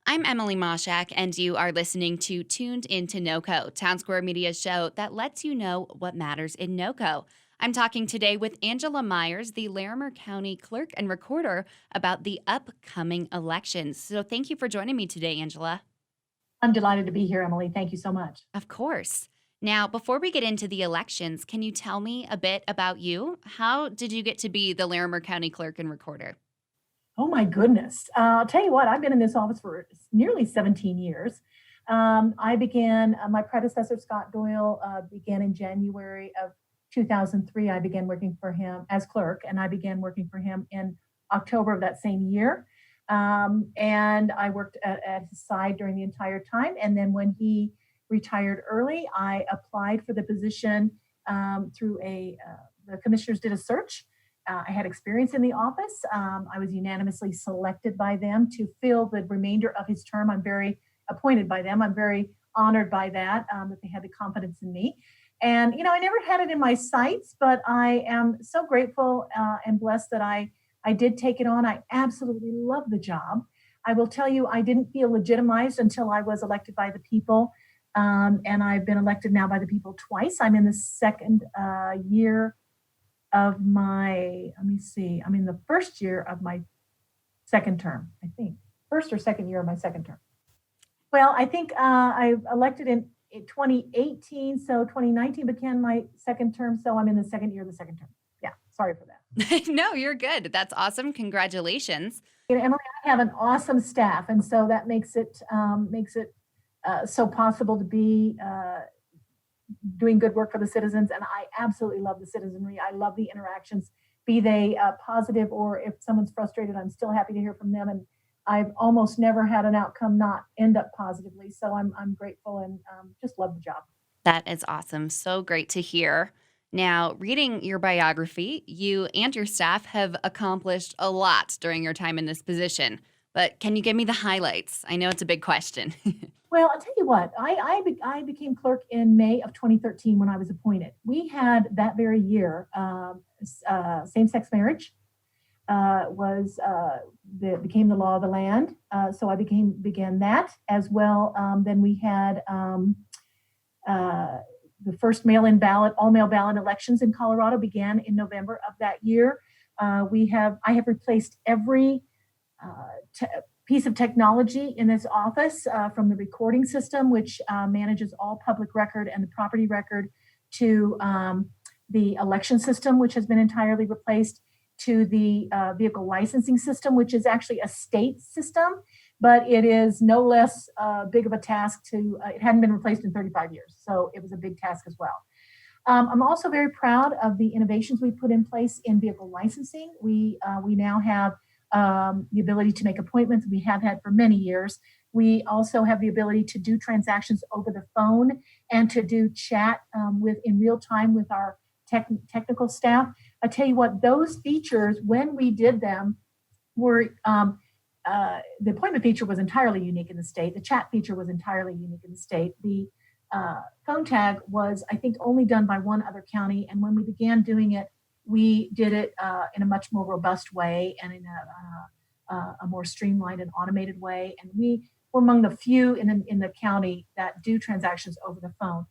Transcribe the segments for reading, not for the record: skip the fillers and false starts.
I'm Emily Mashak, and you are listening to Tuned Into NoCo, Town Square Media's show that lets you know what matters in NoCo. I'm talking today with Angela Myers, the Larimer County Clerk and Recorder, about the upcoming elections. So thank you for joining me today, Angela. I'm delighted to be here, Emily. Thank you so much. Of course. Now, before we get into the elections, can you tell me a bit about you? How did you get to be the Larimer County Clerk and Recorder? Oh my goodness. I'll tell you what, I've been in this office for nearly 17 years. I began, my predecessor, Scott Doyle, began in January of 2003. I began working for him as clerk, and I began working for him in October of that same year. And I worked at his side during the entire time. And then when he retired early, I applied for the position through the commissioners did a search. I had experience in the office. I was unanimously selected by them to fill the remainder of his term. I'm very appointed by them. I'm very honored by that they had the confidence in me. And, I never had it in my sights, but I am so grateful and blessed that I did take it on. I absolutely love the job. I will tell you, I didn't feel legitimized until I was elected by the people. And I've been elected now by the people twice. I'm in the second year of my, I'm in the first year of my second term, I think. First or second year of my second term. Well, I think I elected in 2018, so 2019 began my second term, so I'm in the second year of the second term. Yeah, sorry for that. No, you're good. That's awesome. Congratulations. Emily, I have an awesome staff, and so that makes it so possible to be doing good work for the citizens. And I absolutely love the citizenry. I love the interactions, be they positive, or if someone's frustrated, I'm still happy to hear from them. And I've almost never had an outcome not end up positively. So I'm grateful and just love the job. That is awesome. So great to hear. Now, reading your biography, you and your staff have accomplished a lot during your time in this position. But can you give me the highlights? I know it's a big question. Well, I'll tell you what, I became clerk in May of 2013 when I was appointed. We had that very year, same-sex marriage became the law of the land. So I began that as well. Then we had the first mail-in ballot, all-mail ballot elections in Colorado began in November of that year. I have replaced every piece of technology in this office, from the recording system, which manages all public record and the property record, to the election system, which has been entirely replaced, to the vehicle licensing system, which is actually a state system, but it is no less big of a task it hadn't been replaced in 35 years. So it was a big task as well. I'm also very proud of the innovations we put in place in vehicle licensing. We now have the ability to make appointments. We have had for many years. We also have the ability to do transactions over the phone and to do chat in real time with our technical staff. I tell you what, those features, when we did them, were the appointment feature was entirely unique in the state. The chat feature was entirely unique in the state. The phone tag was, I think, only done by one other county. And when we began doing it, we did it in a much more robust way and in a more streamlined and automated way. And we were among the few in the county that do transactions over the phone.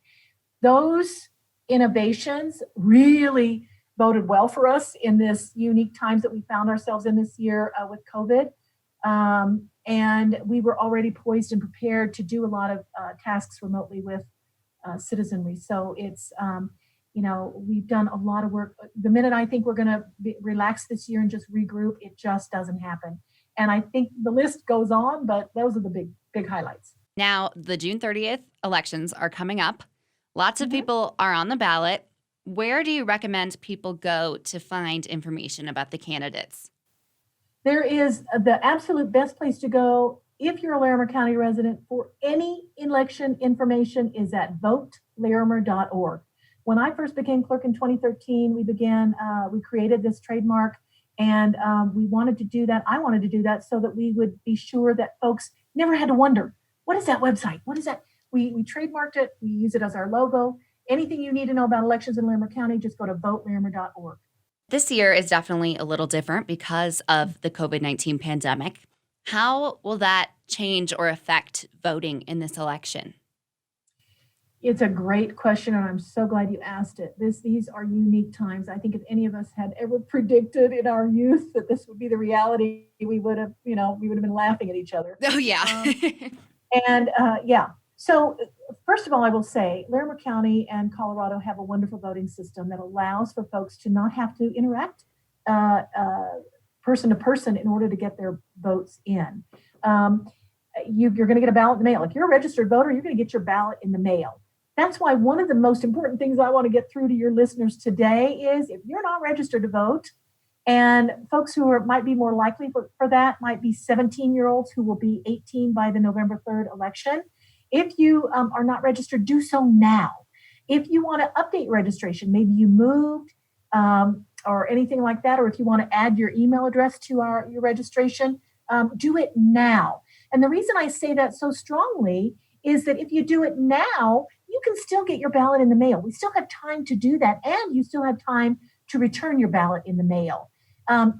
Those innovations really boded well for us in this unique times that we found ourselves in this year with COVID. And we were already poised and prepared to do a lot of tasks remotely with citizenry. So it's, we've done a lot of work. The minute I think we're going to relax this year and just regroup, it just doesn't happen. And I think the list goes on, but those are the big highlights. Now, the June 30th elections are coming up. Lots of people are on the ballot. Where do you recommend people go to find information about the candidates? There is the absolute best place to go if you're a Larimer County resident for any election information is at votelarimer.org. When I first became clerk in 2013, we created this trademark, and we wanted to do that. I wanted to do that so that we would be sure that folks never had to wonder, what is that website? What is that? We trademarked it. We use it as our logo. Anything you need to know about elections in Larimer County, just go to votelarimer.org. This year is definitely a little different because of the COVID-19 pandemic. How will that change or affect voting in this election? It's a great question, and I'm so glad you asked it. These are unique times. I think if any of us had ever predicted in our youth that this would be the reality, we would have been laughing at each other. Oh, yeah. Yeah. So first of all, I will say Larimer County and Colorado have a wonderful voting system that allows for folks to not have to interact person to person in order to get their votes in. You're going to get a ballot in the mail. If you're a registered voter, you're going to get your ballot in the mail. That's why one of the most important things I want to get through to your listeners today is if you're not registered to vote, and folks who might be more likely for that might be 17-year-olds who will be 18 by the November 3rd election. If you are not registered, do so now. If you want to update registration, maybe you moved or anything like that, or if you want to add your email address to your registration, do it now. And the reason I say that so strongly is that if you do it now, you can still get your ballot in the mail. We still have time to do that, and you still have time to return your ballot in the mail.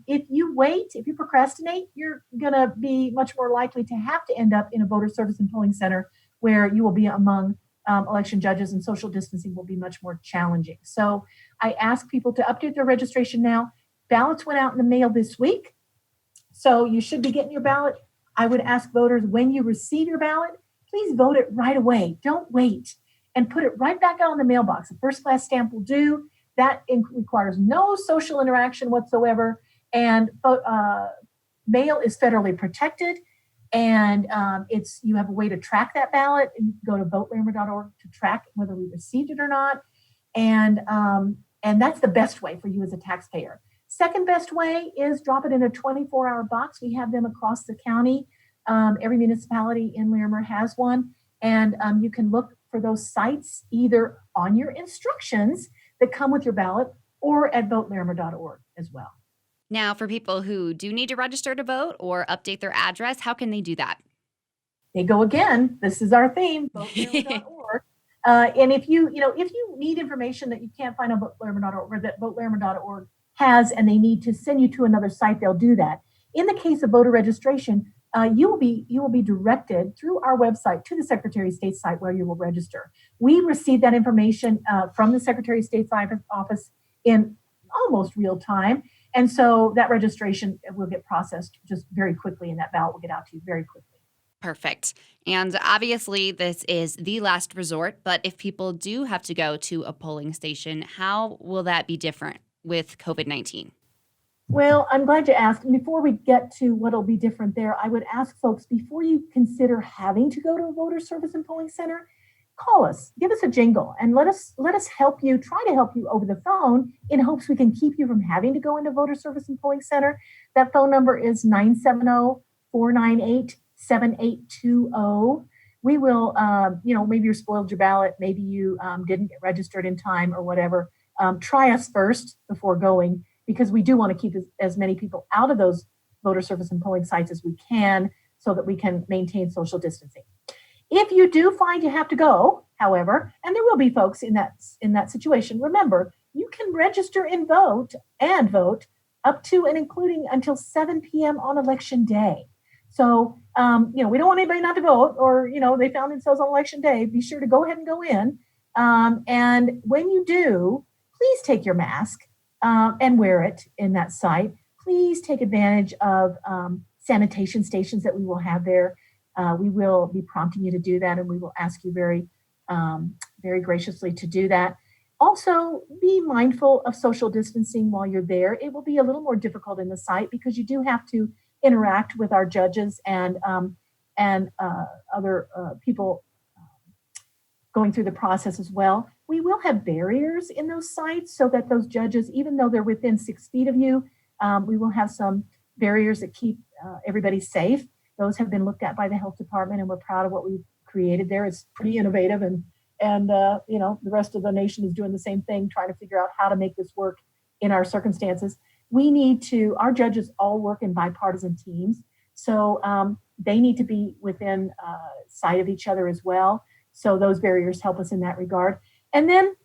If you wait, if you procrastinate, you're going to be much more likely to have to end up in a voter service and polling center where you will be among election judges, and social distancing will be much more challenging. So I ask people to update their registration now. Ballots went out in the mail this week, so you should be getting your ballot. I would ask voters, when you receive your ballot, please vote it right away. Don't wait, and put it right back out in the mailbox. A first-class stamp will do. That requires no social interaction whatsoever, and mail is federally protected, and you have a way to track that ballot. And you can go to votelarimer.org to track whether we received it or not, and that's the best way for you as a taxpayer. Second best way is drop it in a 24-hour box. We have them across the county. Every municipality in Larimer has one, and you can look for those sites either on your instructions that come with your ballot or at votelarimer.org as well. Now, for people who do need to register to vote or update their address, how can they do that? They go again. This is our theme, votelarimer.org. And if you need information that you can't find on votelarimer.org or that votelarimer.org has, and they need to send you to another site, they'll do that. In the case of voter registration, you will be directed through our website to the Secretary of State's site where you will register. We receive that information from the Secretary of State's office in almost real time. And so that registration will get processed just very quickly, and that ballot will get out to you very quickly. Perfect. And obviously, this is the last resort, but if people do have to go to a polling station, how will that be different with COVID-19? Well, I'm glad you asked. Before we get to what'll be different there, I would ask folks, before you consider having to go to a voter service and polling center, call us, give us a jingle, and let us help you, try to help you over the phone in hopes we can keep you from having to go into voter service and polling center. That phone number is 970-498-7820. We will, maybe you spoiled your ballot, maybe you didn't get registered in time or whatever. Try us first before going, because we do want to keep as many people out of those voter service and polling sites as we can so that we can maintain social distancing. If you do find you have to go, however, and there will be folks in that situation, remember, you can register and vote up to and including until 7 p.m. on election day. So, we don't want anybody not to vote, or, they found themselves on election day. Be sure to go ahead and go in. And when you do, please take your mask and wear it in that site. Please take advantage of sanitation stations that we will have there. We will be prompting you to do that, and we will ask you very, very graciously to do that. Also, be mindful of social distancing while you're there. It will be a little more difficult in the site because you do have to interact with our judges and other people going through the process as well. We will have barriers in those sites so that those judges, even though they're within 6 feet of you, we will have some barriers that keep everybody safe. Those have been looked at by the health department, and we're proud of what we've created there. It's pretty innovative, and the rest of the nation is doing the same thing, trying to figure out how to make this work in our circumstances. Our judges all work in bipartisan teams, so they need to be within sight of each other as well. So those barriers help us in that regard. And then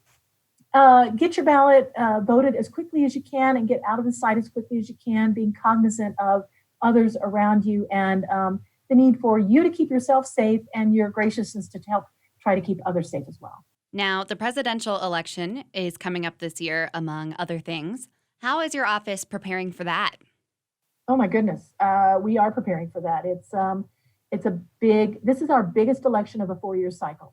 get your ballot voted as quickly as you can and get out of the site as quickly as you can, being cognizant of others around you and the need for you to keep yourself safe and your graciousness to help try to keep others safe as well. Now, the presidential election is coming up this year, among other things. How is your office preparing for that? Oh my goodness, we are preparing for that. This is our biggest election of a 4-year cycle.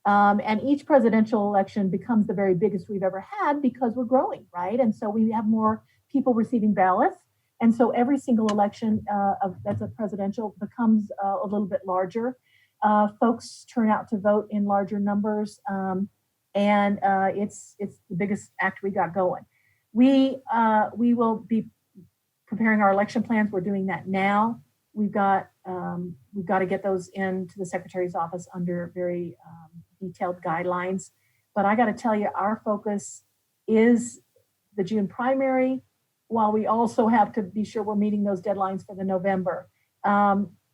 And each presidential election becomes the very biggest we've ever had because we're growing, right? And so we have more people receiving ballots. And so every single election that's a presidential becomes a little bit larger. Folks turn out to vote in larger numbers. And it's the biggest act we got going. We will be preparing our election plans. We're doing that now. We've got to get those into the Secretary's office under very detailed guidelines. But I got to tell you, our focus is the June primary, while we also have to be sure we're meeting those deadlines for the November.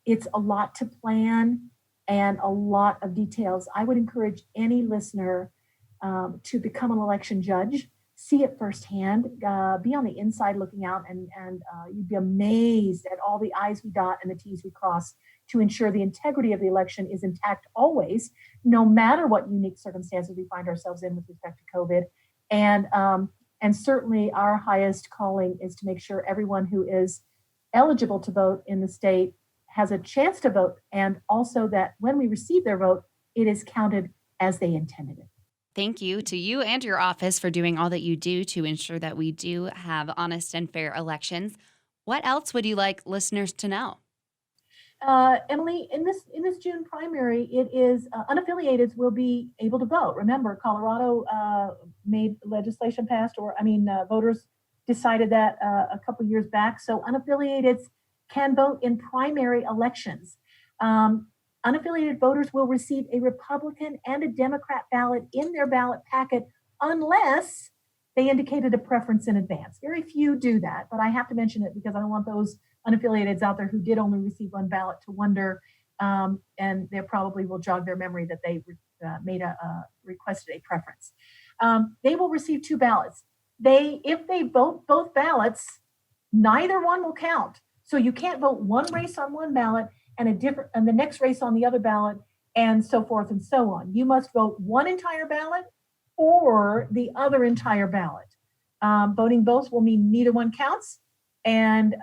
It's a lot to plan and a lot of details. I would encourage any listener to become an election judge, see it firsthand, be on the inside looking out, and you'd be amazed at all the I's we dot and the T's we cross to ensure the integrity of the election is intact always, no matter what unique circumstances we find ourselves in with respect to COVID. And certainly our highest calling is to make sure everyone who is eligible to vote in the state has a chance to vote, and also that when we receive their vote, it is counted as they intended it. Thank you to you and your office for doing all that you do to ensure that we do have honest and fair elections. What else would you like listeners to know? Emily, in this June primary, it is unaffiliateds will be able to vote. Remember, Colorado made legislation passed, voters decided that a couple years back. So unaffiliateds can vote in primary elections. Unaffiliated voters will receive a Republican and a Democrat ballot in their ballot packet unless they indicated a preference in advance. Very few do that, but I have to mention it because I don't want those unaffiliateds out there who did only receive one ballot to wonder, and they probably will jog their memory that they requested a preference. They will receive 2 ballots. If they vote both ballots, neither one will count. So you can't vote one race on one ballot and the next race on the other ballot, and so forth and so on. You must vote one entire ballot or the other entire ballot. Voting both will mean neither one counts, and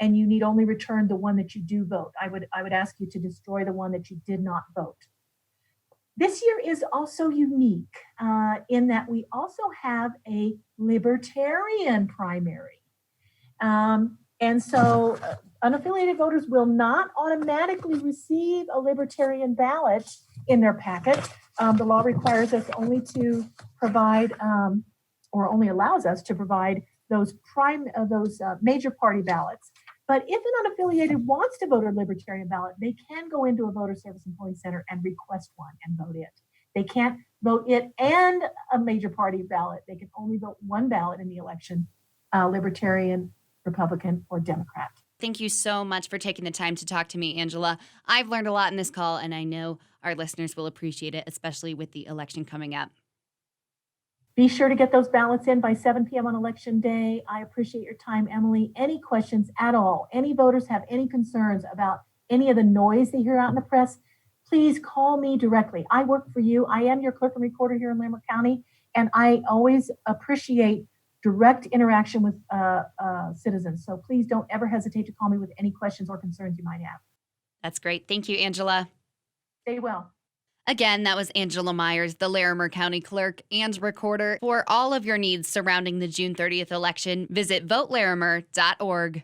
you need only return the one that you do vote. I would ask you to destroy the one that you did not vote. This year is also unique in that we also have a Libertarian primary. And so unaffiliated voters will not automatically receive a Libertarian ballot in their packet. The law requires us only to provide, or only allows us to provide those major party ballots. But if an unaffiliated wants to vote a Libertarian ballot, they can go into a voter service and polling center and request one and vote it. They can't vote it and a major party ballot. They can only vote one ballot in the election, Libertarian, Republican, or Democrat. Thank you so much for taking the time to talk to me, Angela. I've learned a lot in this call, and I know our listeners will appreciate it, especially with the election coming up. Be sure to get those ballots in by 7 p.m. on Election Day. I appreciate your time, Emily. Any questions at all? Any voters have any concerns about any of the noise they hear out in the press? Please call me directly. I work for you. I am your clerk and recorder here in Larimer County, and I always appreciate direct interaction with citizens. So please don't ever hesitate to call me with any questions or concerns you might have. That's great. Thank you, Angela. Stay well. Again, that was Angela Myers, the Larimer County Clerk and Recorder. For all of your needs surrounding the June 30th election, visit votelarimer.org.